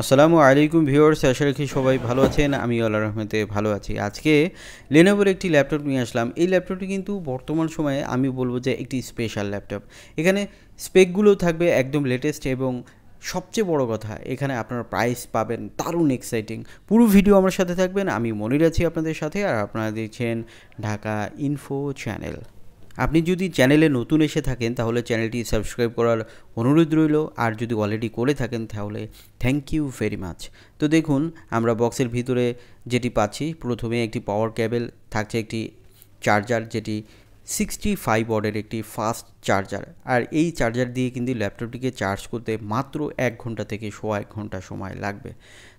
আসসালামু আলাইকুম ভিউয়ার্স, আশা রাখি সবাই ভালো আছেন। আমি আল্লাহর রহমতে ভালো আছি। আজকে লেনোভোর একটি ল্যাপটপ নিয়ে আসলাম। এই ল্যাপটপটি কিন্তু বর্তমান সময়ে আমি বলবো যে একটি স্পেশাল ল্যাপটপ। এখানে স্পেকগুলো থাকবে একদম লেটেস্ট এবং সবচেয়ে বড় কথা এখানে আপনারা প্রাইস পাবেন দারুণ এক্সাইটিং। পুরো ভিডিও আমার সাথে থাকবেন। আমি মনির আছি আপনাদের সাথে, আর আপনারা দেখছেন ঢাকা ইনফো চ্যানেল। আপনি যদি চ্যানেলে নতুন এসে থাকেন তাহলে চ্যানেলটি সাবস্ক্রাইব করার অনুরোধ রইল, আর যদি অলরেডি করে থাকেন তাহলে থ্যাংক ইউ ভেরি মাচ। তো দেখুন, আমরা বক্সের ভিতরে যেটি পাচ্ছি, প্রথমে একটি পাওয়ার কেবল থাকছে, একটি চার্জার যেটি 65 ওয়াটের একটি ফাস্ট চার্জার। আর এই চার্জার দিয়ে কিন্তু ল্যাপটপটিকে চার্জ করতে মাত্র 1 ঘন্টা থেকে সোয়া 1 ঘন্টা সময় লাগবে।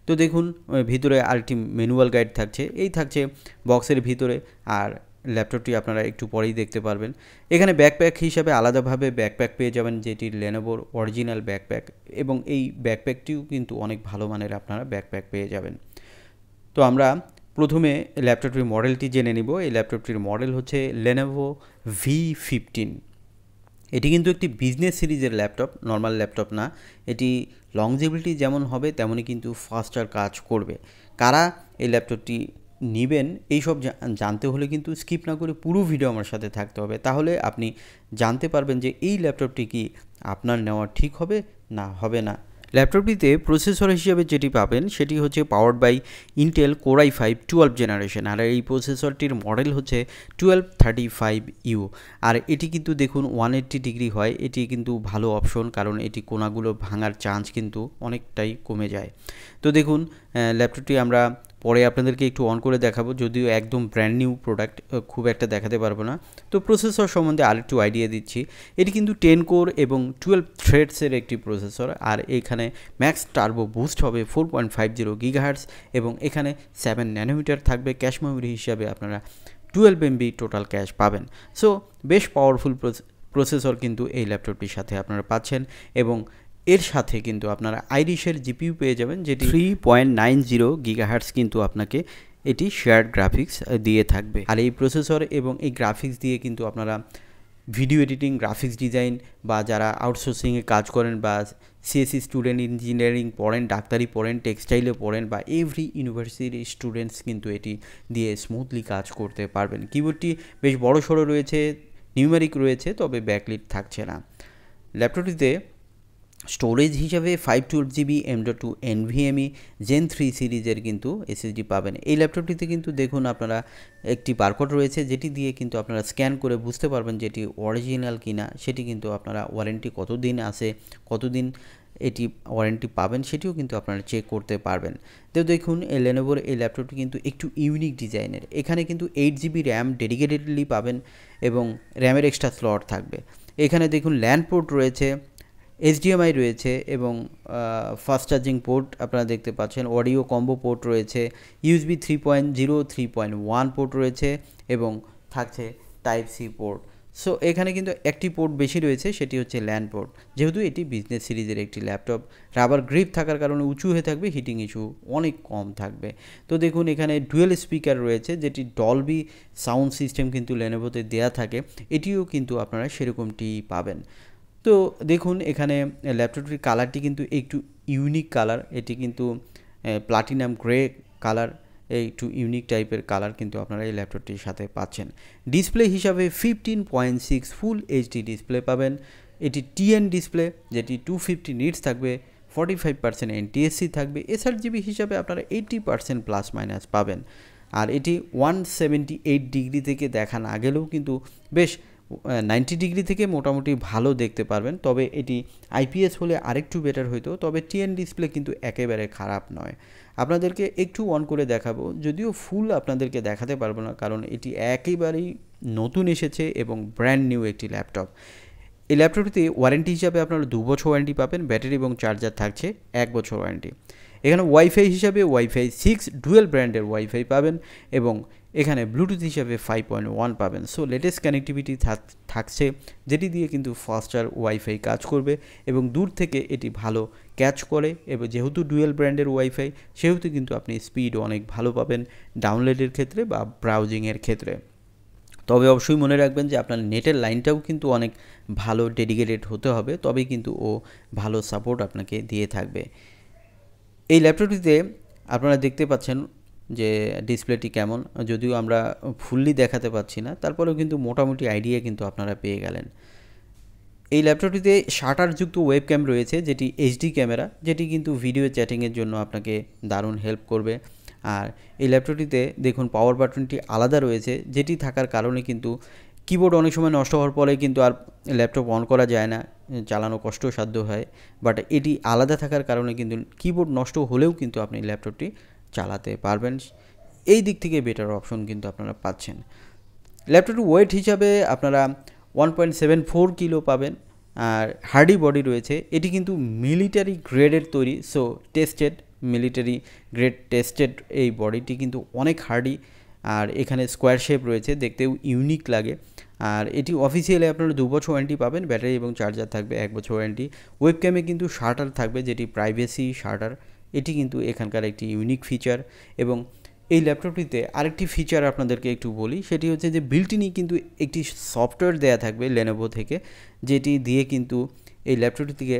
তো দেখুন, ভিতরে আরেকটি ম্যানুয়াল গাইড থাকছে, এই থাকছে বক্সের ভিতরে। আর ল্যাপটপটি আপনারা একটু পরেই দেখতে পারবেন। এখানে ব্যাকপ্যাক হিসাবে আলাদাভাবে ব্যাকপ্যাক পেয়ে যাবেন, যেটি লেনোভোর অরিজিনাল ব্যাকপ্যাক, এবং এই ব্যাকপ্যাকটিও কিন্তু অনেক ভালো মানের আপনারা ব্যাকপ্যাক পেয়ে যাবেন। তো আমরা প্রথমে ল্যাপটপটির মডেলটি জেনে নিব। এই ল্যাপটপটির মডেল হচ্ছে লেনোভো v15। এটি কিন্তু একটি বিজনেস সিরিজের ল্যাপটপ, নর্মাল ল্যাপটপ না। এটি লংজিভিটি যেমন হবে তেমনই কিন্তু ফাস্টার কাজ করবে। কারা এই ল্যাপটপটি নেবেন এইসব জানতে হলে কিন্তু স্কিপ না করে পুরো ভিডিও আমার সাথে থাকতে হবে, তাহলে আপনি জানতে পারবেন যে এই ল্যাপটপটি কি আপনার নেওয়া ঠিক হবে না হবে না। ল্যাপটপটিতে প্রসেসর হিসেবে যেটি পাবেন সেটি হচ্ছে powered by Intel core i5 12 generation, আর এই প্রসেসরটির মডেল হচ্ছে 1235U। আর এটি কিন্তু দেখুন 180 ডিগ্রি হয়, এটি কিন্তু ভালো অপশন, কারণ এটি কোনাগুলো ভাঙার চান্স কিন্তু অনেকটাই কমে যায়। তো দেখুন, ল্যাপটপটি আমরা পরে আপনাদেরকে একটু অন করে দেখাবো, যদিও একদম ব্র্যান্ড নিউ প্রোডাক্ট, খুব একটা দেখাতে পারবো না। তো প্রসেসর সম্বন্ধে আরেকটু আইডিয়া দিচ্ছি। এটি কিন্তু 10 কোর এবং 12 থ্রেডসের একটি প্রসেসর, আর এখানে ম্যাক্স টার্বো বুস্ট হবে 4.50 গিগাহার্টজ, এবং এখানে 7 ন্যানোমিটার থাকবে। ক্যাশ মেমোরি হিসাবে আপনারা 12 MB টোটাল ক্যাশ পাবেন। সো বেশ পাওয়ারফুল প্রসেসর কিন্তু এই ল্যাপটপটির সাথে আপনারা পাচ্ছেন, এবং এর সাথে কিন্তু আপনারা আইরিশের জিপিইউ পেয়ে যাবেন, যেটি 3.90 গিগাহার্টজ কিন্তু আপনাকে এটি শেয়ার্ড গ্রাফিক্স দিয়ে থাকবে। আর এই প্রসেসর এবং এই গ্রাফিক্স দিয়ে কিন্তু আপনারা ভিডিও এডিটিং, গ্রাফিক্স ডিজাইন, বা যারা আউটসোর্সিংয়ে কাজ করেন, বা সিএসসি স্টুডেন্ট, ইঞ্জিনিয়ারিং পড়েন, ডাক্তারি পড়েন, টেক্সটাইলে পড়েন, বা এভরি ইউনিভার্সিটির স্টুডেন্টস কিন্তু এটি দিয়ে স্মুথলি কাজ করতে পারবেন। কিবোর্ডটি বেশ বড় সড়ো রয়েছে, নিউমেরিক রয়েছে, তবে ব্যাকলিট থাকছে না। ল্যাপটপটিতে স্টোরেজ হিসাবে 512GB M.2 NVMe Gen 3 সিরিজের কিন্তু এসএসডি পাবেন। এই ল্যাপটপটিতে কিন্তু দেখুন আপনারা একটি বারকোড রয়েছে, যেটি দিয়ে কিন্তু আপনারা স্ক্যান করে বুঝতে পারবেন যেটি অরিজিনাল কিনা। সেটি কিন্তু আপনারা ওয়ারেন্টি কতদিন আছে, কতদিন এটি ওয়ারেন্টি পাবেন সেটিও কিন্তু আপনারা চেক করতে পারবেন। তো দেখুন, এই লেনোভোর এই ল্যাপটপটি কিন্তু একটু ইউনিক ডিজাইনের। এখানে কিন্তু 8GB র্যাম ডেডিকেটেডলি পাবেন, এবং র্যামের এক্সট্রা স্লট থাকবে। এখানে দেখুন ল্যান্ড পোর্ট রয়েছে, HDMI রয়েছে, এবং ফাস্ট চার্জিং পোর্ট আপনারা দেখতে পাচ্ছেন। অডিও কম্বো পোর্ট রয়েছে, USB 3.0, 3.1 পোর্ট রয়েছে, এবং থাকছে টাইপ সি পোর্ট। সো এখানে কিন্তু একটি পোর্ট বেশি রয়েছে, সেটি হচ্ছে ল্যান্ড পোর্ট। যেহেতু এটি বিজনেস সিরিজের একটি ল্যাপটপ, রাবার গ্রিপ থাকার কারণে উঁচু হয়ে থাকবে, হিটিং ইস্যু অনেক কম থাকবে। তো দেখুন, এখানে ডুয়েল স্পিকার রয়েছে, যেটি ডলবি সাউন্ড সিস্টেম কিন্তু লেনোভোতে দেয়া থাকে, এটিও কিন্তু আপনারা সেরকমটি পাবেন। তো দেখুন, এখানে ল্যাপটপটির কালারটি কিন্তু একটু ইউনিক কালার। এটি কিন্তু প্লাটিনাম গ্রে কালার, একটু ইউনিক টাইপের কালার কিন্তু আপনারা এই ল্যাপটপটির সাথে পাচ্ছেন। ডিসপ্লে হিসাবে 15.6 ফুল এইচডি ডিসপ্লে পাবেন। এটি টিএন ডিসপ্লে, যেটি 250 নিটস থাকবে, 45% NTSC থাকবে। এসআরজিবি হিসাবে আপনারা 80% প্লাস মাইনাস পাবেন। আর এটি 178 ডিগ্রি থেকে দেখা না গেলেও কিন্তু বেশ 90 ডিগ্রি থেকে মোটামুটি ভালো দেখতে পারবেন। তবে এটি আইপিএস হলে আরেকটু বেটার হইতো, তবে টিএন ডিসপ্লে কিন্তু একেবারে খারাপ নয়। আপনাদেরকে একটু অন করে দেখাবো, যদিও ফুল আপনাদেরকে দেখাতে পারবো না, কারণ এটি একেবারেই নতুন এসেছে এবং ব্র্যান্ড নিউ একটি ল্যাপটপ। এই ল্যাপটপটিতে ওয়ারেন্টি হিসাবে আপনারা 2 বছর ওয়ারেন্টি পাবেন, ব্যাটারি এবং চার্জার থাকছে 1 বছর ওয়ারেন্টি। এখানে ওয়াইফাই হিসাবে ওয়াইফাই 6 ডুয়েল ব্র্যান্ডের ওয়াইফাই পাবেন, এবং এখানে ব্লুটুথ হিসাবে 5.1 পাবেন। সো লেটেস্ট কানেক্টিভিটি থাকছে, যেটি দিয়ে কিন্তু ফাস্টার ওয়াইফাই কাজ করবে, এবং দূর থেকে এটি ভালো ক্যাচ করে। এবং যেহেতু ডুয়েল ব্র্যান্ডের ওয়াইফাই, সেহেতু কিন্তু আপনি স্পিড অনেক ভালো পাবেন ডাউনলোডের ক্ষেত্রে বা ব্রাউজিংয়ের ক্ষেত্রে। তবে অবশ্যই মনে রাখবেন যে আপনার নেটের লাইনটাও কিন্তু অনেক ভালো ডেডিকেটেড হতে হবে, তবেই কিন্তু ও ভালো সাপোর্ট আপনাকে দিয়ে থাকবে। এই ল্যাপটপটিতে আপনারা দেখতে পাচ্ছেন যে ডিসপ্লেটি কেমন, যদিও আমরা ফুললি দেখাতে পাচ্ছি না, তারপরেও কিন্তু মোটামুটি আইডিয়া কিন্তু আপনারা পেয়ে গেলেন। এই ল্যাপটপটিতে শাটারযুক্ত ওয়েবক্যাম রয়েছে, যেটি এইচডি ক্যামেরা, যেটি কিন্তু ভিডিও চ্যাটিংয়ের জন্য আপনাকে দারুণ হেল্প করবে। আর এই ল্যাপটপটিতে দেখুন পাওয়ার বাটনটি আলাদা রয়েছে, যেটি থাকার কারণে কিন্তু কিবোর্ড অনেক সময় নষ্ট হওয়ার পরে কিন্তু আর ল্যাপটপ অন করা যায় না, চালানো কষ্টসাধ্য হয়। বাট এটি আলাদা থাকার কারণে কিন্তু কিবোর্ড নষ্ট হলেও কিন্তু আপনি ল্যাপটপটি চালাতে পারবেন। এই দিক থেকে বেটার অপশন কিন্তু আপনারা পাচ্ছেন। ল্যাপটপটির ওয়েট হিসাবে আপনারা 1.74 কিলো পাবেন। আর হার্ডি বডি রয়েছে, এটি কিন্তু মিলিটারি গ্রেডের তৈরি, so tested, military grade tested এই বডিটি কিন্তু অনেক হার্ডি। আর এখানে স্কোয়ার শেপ রয়েছে, দেখতেও ইউনিক লাগে। আর এটি অফিসিয়ালি আপনারা 2 বছর ওয়ারেন্টি পাবেন, ব্যাটারি এবং চার্জার থাকবে 1 বছর ওয়ারেন্টি। ওয়েবক্যামে কিন্তু শাটার থাকবে, যেটি প্রাইভেসি শাটার, এটি কিন্তু এখানকার একটি ইউনিক ফিচার। এবং এই ল্যাপটপটিতে আরেকটি ফিচার আপনাদেরকে একটু বলি, সেটি হচ্ছে যে বিল্ট-ইনই কিন্তু একটি সফটওয়্যার দেয়া থাকবে লেনোভো থেকে, যেটি দিয়ে কিন্তু এই ল্যাপটপটি থেকে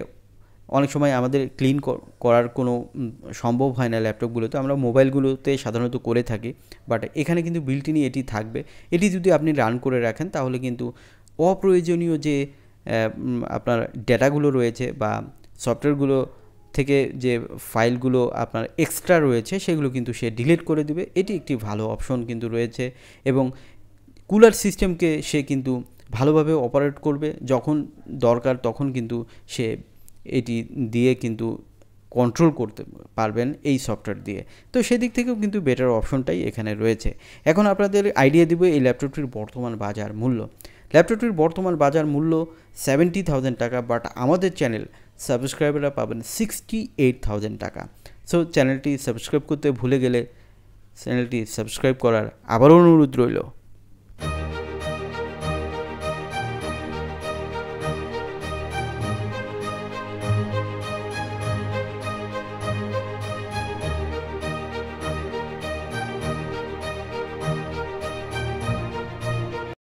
অনেক সময় আমাদের ক্লিন করার কোনো সম্ভব হয় না ল্যাপটপগুলোতে, আমরা মোবাইলগুলোতে সাধারণত করে থাকি। বাট এখানে কিন্তু বিল্ট-ইনই এটি থাকবে। এটি যদি আপনি রান করে রাখেন তাহলে কিন্তু অপ্রয়োজনীয় যে আপনার ডেটাগুলো রয়েছে বা সফটওয়্যারগুলো থেকে যে ফাইলগুলো আপনার এক্সট্রা রয়েছে সেগুলো কিন্তু সে ডিলিট করে দিবে। এটি একটি ভালো অপশন কিন্তু রয়েছে। এবং কুলার সিস্টেমকে সে কিন্তু ভালোভাবে অপারেট করবে, যখন দরকার তখন কিন্তু সে এটি দিয়ে কিন্তু কন্ট্রোল করতে পারবেন এই সফটওয়্যার দিয়ে। তো সেদিক থেকেও কিন্তু বেটার অপশনটাই এখানে রয়েছে। এখন আপনাদের আইডিয়া দিব এই ল্যাপটপটির বর্তমান বাজার মূল্য। ল্যাপটপটির বর্তমান বাজার মূল্য 70,000 টাকা, বাট আমাদের চ্যানেল সাবস্ক্রাইবাররা পাবেন 68,000 টাকা। সো চ্যানেলটি সাবস্ক্রাইব করতে ভুলে গেলে চ্যানেলটি সাবস্ক্রাইব করার আবারও অনুরোধ রইল।